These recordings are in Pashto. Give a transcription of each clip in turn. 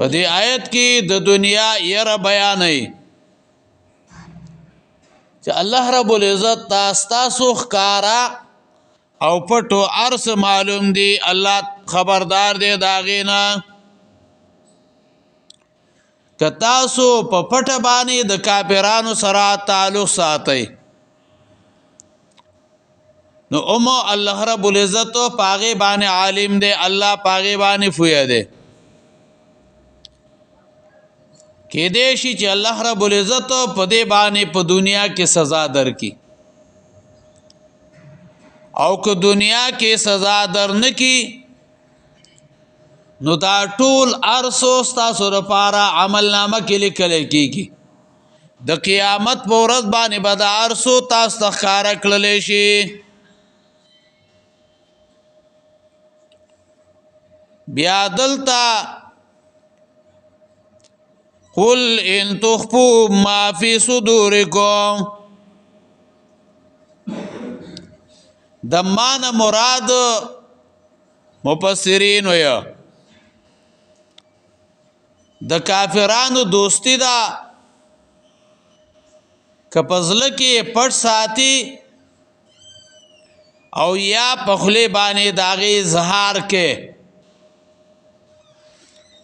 په دې آیت کې د دنیا ير بیانې چې الله رب العزت تاسو ښکارا او پټو ارس معلوم دی الله خبردار دی داغینا که تاسو په پټ باندې د کافرانو سره تعلق ساتئ نو الله رب العزت پاغه باندې عالم دی الله پاغه باندې فویا دی کې دې شي چې الله رب العزت په دې باندې په دنیا کې سزا درکې او که دنیا کې سزا درنکې نو دا ټول ارسو تاسو لپاره عمل نامه کې لیکل کېږي د قیامت په ورځ باندې به دا ارسو تاسو ښکارا کړل شي بیا دلتا قل ان تخفوا ما في صدوركم دمان مراد مفسرین ویا د کافرانو دوستی دا کپزله کې پټ ساتي او یا پخله باندې داغي اظهار کې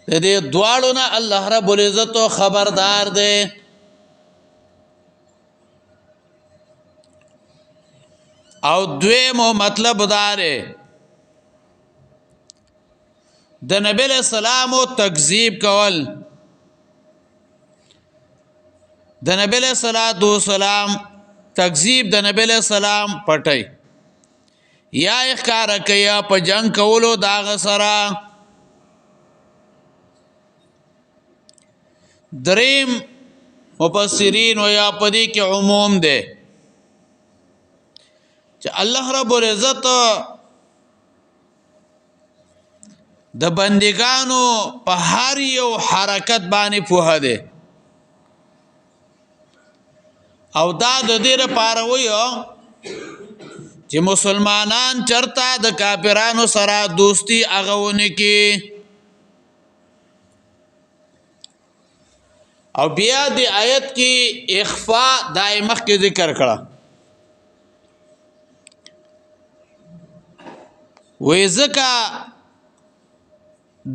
دې دواړو نه الله رب العزت خبردار دی او دویمو مطلب داره د نبی علیہ السلام تکذیب کول د نبی علیہ السلام تکذیب د نبی علیہ السلام پټي یا اخکار کیا په جنگ کولو داغ سره دریم مفسرین ویا پدې کې عموم ده چې الله رب العزت د بندگانو په هر یو حرکت باندې پوهه ده او دا د دې لپاره وایو چې مسلمانان چرته د کافرانو سره دوستی اغونه کې او بیا د آیت کې اخفاء دائمه کې ذکر کړه وې ځکه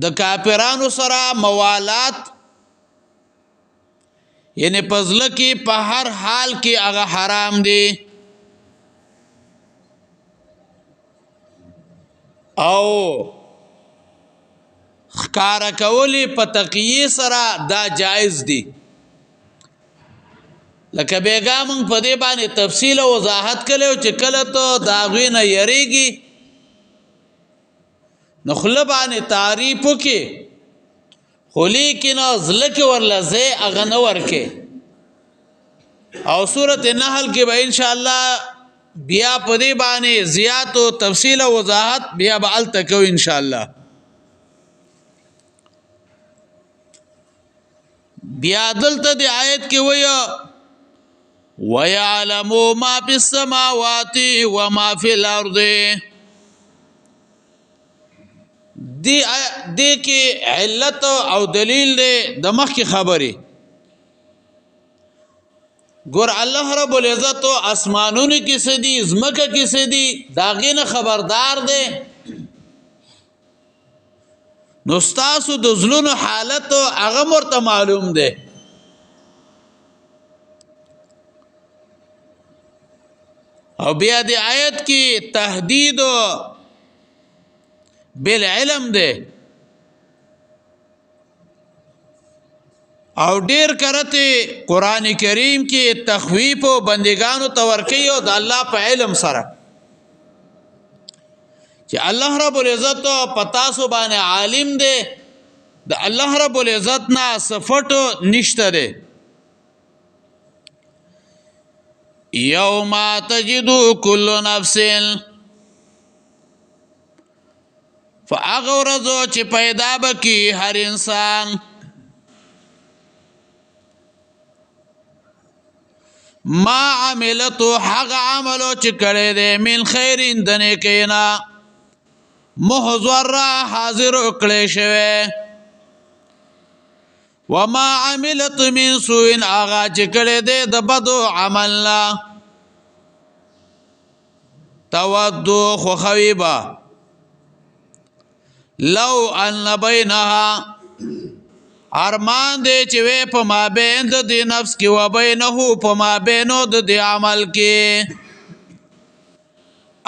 د کافرانو سره موالات یعنی پزله کې په هر حال کې هغه حرام دي او خکار کولی په تقیه سره دا جایز دي لکه بیگا مونږ په دې باندې تفصیل او وضاحت کړو چې کله ته دا غوینه یریږي نو خلبانه تعریف وکي خو لیکن ازلک ورلزه اغنور کې او سورۃ النحل کې به ان شاء الله بیا په دې باندې زیات او تفصیل او وضاحت بیا به ال تکو ان شاء الله بیا دلته د آیت کې وایو وَيَعْلَمُ مَا فِي السَّمَاوَاتِ وَمَا فِي الْأَرْضِ دې کې علت او دلیل دی د مخکې خبرې ګور الله رب العزت اسمانونو کې سدي زمکه کې سدي داغې نه خبردار دی نو ستاسو د زلونو حالت هغه مرته معلوم دی او بیا د آیت کې تهدید بالعلم دی او ډیر کرته قران کریم کې تخویف او بندگانو تورکی او د الله په علم سره چې الله رب العزت پتا سو باندې عالم دی د الله رب العزت نه صفات نشته دی یوم تجد کل نفس فاغرزو چې پیدا بکی هر انسان ما عملتو حق عملو چې کړی دی من خیر د نیکینا محضر حاضر کړی شوی وما عملت من سوء آغا چکڑے دے دبدو عملنا تودو خوخویبا لو ان بینها ارمان دے چوے پا ما بین دی نفس کی و بینہو پا ما بینو دی عمل کی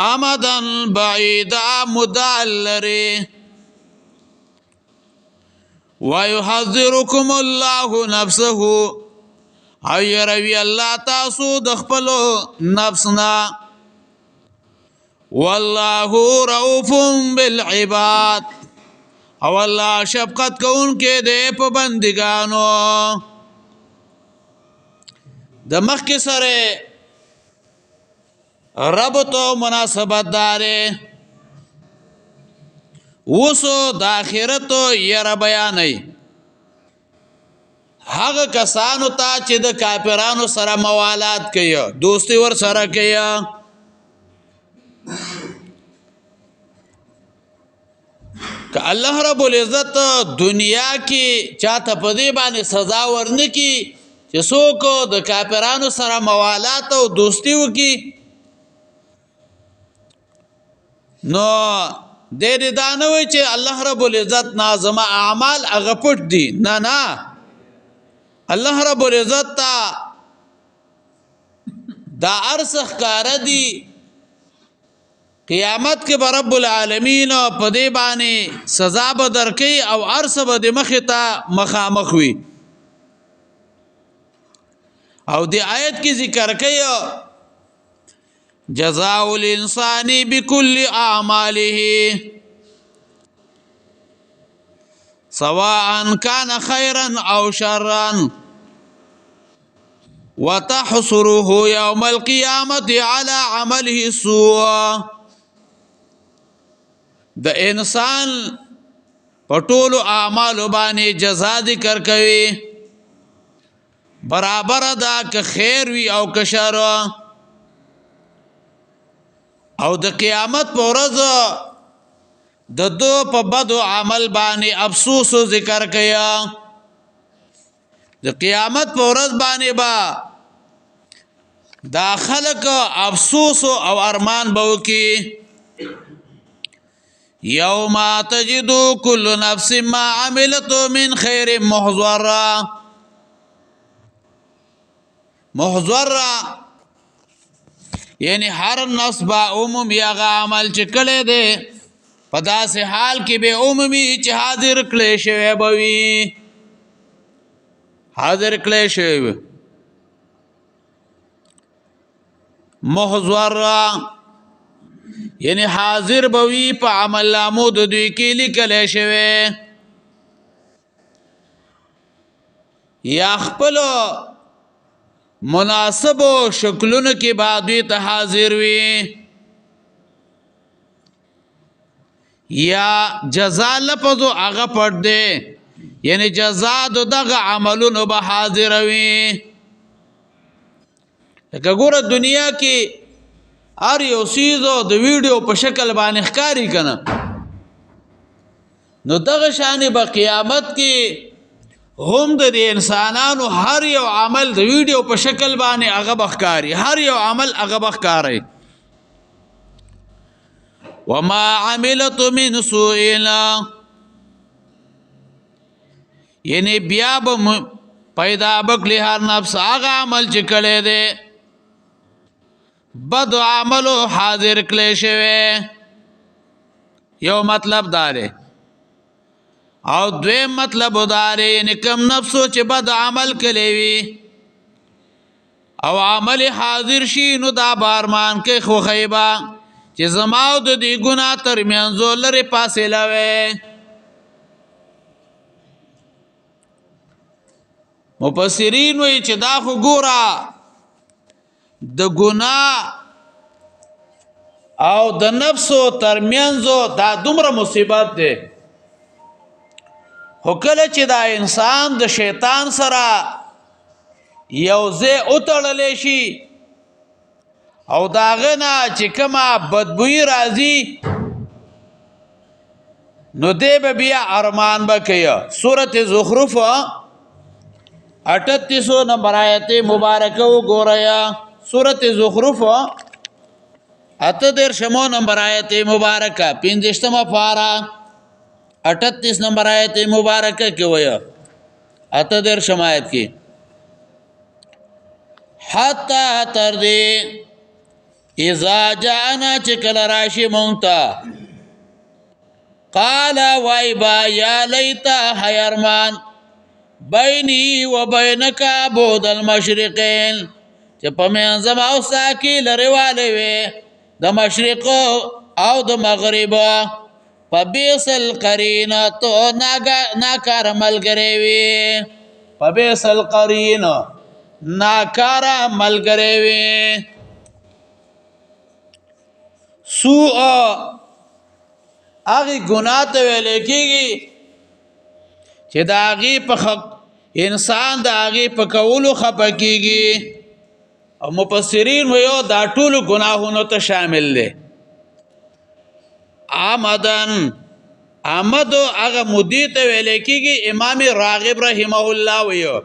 آمدن بعیدا مدالری وَيُحَذِّرُكُمُ اللَّهُ نَفْسَهُ او يروي الله تاسو دخپلو نفسنا والله رؤوف بالعباد او الله شفقت کون کے دے په بندگانو د مخ کې سره ربط او مناسبت داره وسو د اخرت ير بیانې هغه کسانو ته چې د کافرانو سره موالات کوي دوستي ور سره کوي که الله رب العزت دنیا کې چاته په دې باندې سزا ورنکي چې څوک د کافرانو سره موالات او دوستي وکي نو دې دانوي چې الله رب العزت نازم اعمال هغه پټ دي نه الله رب العزت تا دا ارسخ کار دي قیامت کې رب العالمین په دې باندې سزا به درکې او ارس به د مخ ته مخامخ وي او دې آیت کې ذکر کوي جزاء الانسان بكل اعماله سواء كان خيرا او شرا وتحصره يوم القيامه على عمله السوء د انسان پټولو اعمال باندې جزا ذکر کوي برابر دا که خیر وی او که شر او د قیامت په ورځ د دو په بدو عمل باندې افسوس ذکر کیا د قیامت په ورځ باندې با دا خلق افسوس او ارمان بو کی یوم تجدو کل نفس ما عملت من خیر محضرا یعنی هر نفس با عموم یاغا عمل چکلے دے پدا سے حال کی بے عمومی چی حاضر کلیشوے بوی حاضر کلیشوے محضر یعنی حاضر بوی پا عمل لامود دوی کی لکلیشوے یا خپلو مناسب شکلون کی بعدوی تا حاضر وی یا جزا لپظو آغا پڑ دے یعنی جزا دو دغا عملون با حاضر وی لکه گورا دنیا کی ار یو سیزو د ویڈیو په شکل باندې ښکاری کنه نو دغه شانی با قیامت کی هم د انسانانو هر یو عمل د ویډیو په شکل باندې هغه بخکاری هر یو عمل هغه بخکاری وما عملت من سوء یعنی بیا به پیدا بکلی هر نفس هغه عمل چې کړی دی بد عملو حاضر کلی شوی یو مطلب داره او دویم مطلب داره یعنی کم نفسو چې بد عمل کلیوی او عمل حاضر شي نو دا بارمان کې خو خیبا چې زماو د دې ګناه ترمنځ لري فاصله وي مفسرین وی چې دا خو ګورا د ګناه او د نفسو ترمنځ دا دومره مصیبت ده خو کله چې دا انسان د شیطان سره یوځای اتړلی شي او داغه نه چې کومه بدبویي راځي نو دی به بیا ارمان به کوي سورت زخرف 38 نمبر آیت مبارکه وګورئ سورۃ زخرف 38 نمبر آیت مبارکه 50مه پارا 38 نمبر آیت مبارکه کې وایي 38 آیت کې حتا تر دې اذا جاءنا چکل راشی مونتا قال وایبا یا لیتا حیرمان بینی و بینکا بود المشرقین چه پمینزم او ساکی لروالی وی د مشرق او د مغرب پا بیس القرین تو ناکار ملگری وی پا بیس القرین ناکار ملگری وی سوء آغی گناہ تا ویلے کیگی چه دا آغی پا انسان دا آغی پا کولو خپا کیگی او مپسرین ویو دا طول گناہونو تا شامل لے آمدو آغا مدی تا ویلے کیگی امام راغب رحمہ اللہ ویو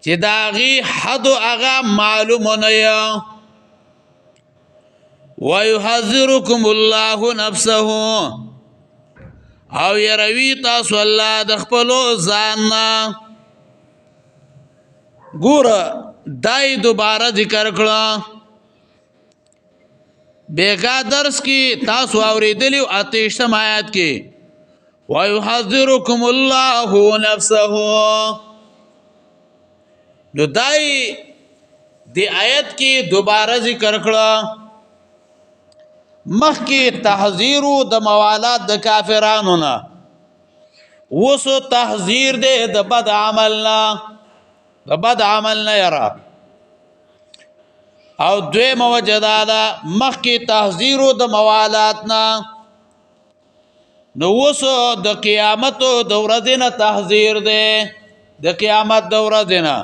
چه دا آغی حدو آغا معلوم نیو وَيُحَذِّرُكُمُ اللَّهُ نَفْسَهُ او يروي تاسو الله د خپلو ځاننا ګور دای دوباره ذکر کړه بیگا درس کی تاسو اوریدلی 28 آیات کې وَيُحَذِّرُكُمُ اللَّهُ نَفْسَهُ نو دای دی آیت کې دوباره ذکر کړه مخ کی تحذیرو د موالات د کافرانو نه وسو تحذیر دے د بد عملنا یرا او دوی موجدادا مخ کی تحذیرو د موالات نه نو وسو د قیامت د ورځې نه تحذیر دے د قیامت د ورځې نه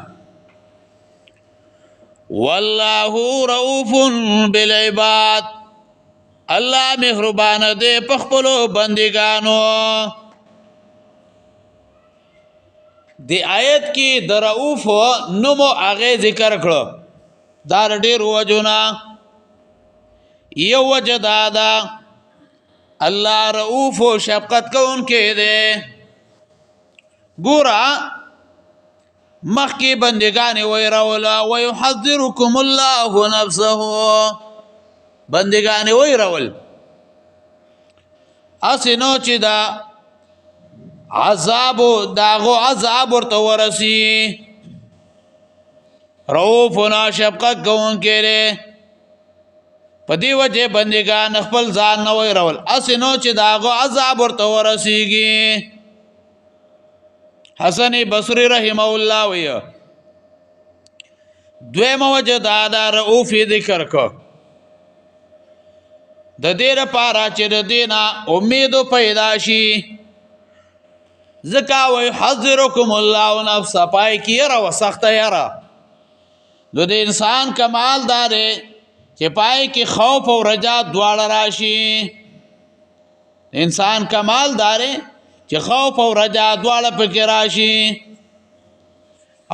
والله رؤوف بالعباد الله مهربان دے پخپلو بندگانو دی آیت کی در رؤوف نمو آغی ذکر کرو دار دیر وجونا یو وجه دادا اللہ رؤوف و شفقت کون کے دے گورا مخ کی بندگانی ویرولا ویحذرکم اللہ نفسه بندگانی وی رول اسی نو چی دا داغو عذاب ورطا ورسی رؤوفنا شفقت کون کے لے پا دی وجہ بندگان اخپل زان نوی رول اسی نو چی داغو عذاب ورطا ورسی گی حسن بصری رحمہ اللہ وی دویم وجہ دادا رؤوفی ذکر کو د دې لپاره چې د دینه امید پیدا شي زکا ويحذركم الله نفس پای کی را وسخت یرا نو د انسان کمال دار چې پای کی خوف او رجا دواړه راشي انسان کمال دار چې خوف او رجا دواړه پکې راشي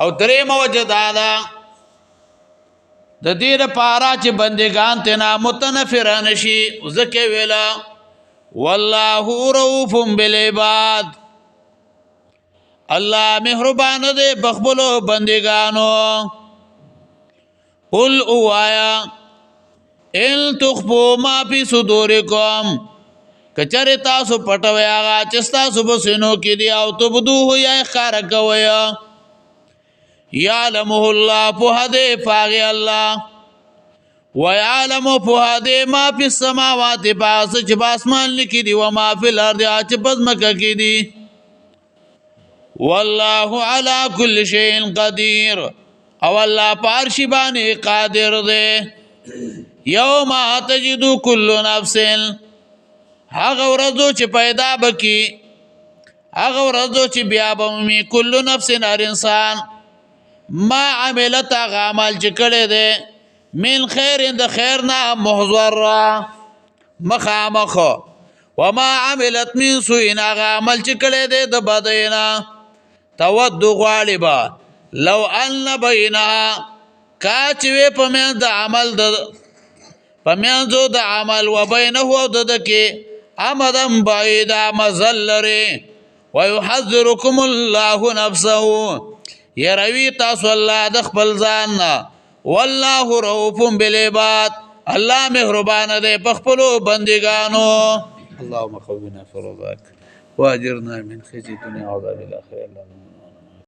او درې موجدادا د دې لپاره چې بندگان تنا متنفران شي زکه ویلا والله رؤوف بالعباد الله مهربان دے بخبلو بندگانو قل اوایا ان تخفوا ما فی صدورکم کچره تاسو پټوي هغه چې تاسو بسینو کې دی او تبدوه یا ښکار کوي یعلمه الله فهده فاغی الله ویعلم فهده ما فی السماوات باس چې باسمان لکی دی وما فی الارض چې پزمکه کې دی والله على كل شيء قدير او الله پارشی باندې قادر دی یوم تجد كل نفس هغه ورځو چې پیدا بکی هغه ورځو چې بیا بومي كل نفس هر انسان ما عملت عمل چې کړی دی من خیر د خیر نه محضر مخامخ وما عملت من سوء عمل چې کړی دی د بدینا تود غواړي به لو ان بینها کا چې وې په منځ د عمل د په منځو د عمل و بینه او د ده کې امدا بعیدا مزل لري ویحذرکم الله نفسه یروي تاسو الله د خپل ځان نه والله رؤوف بالعباد الله مهربان دی په خپلو بندګانو اللهم قونا في رضاك واجرنا من خزي الدنيا وعذاب الاخره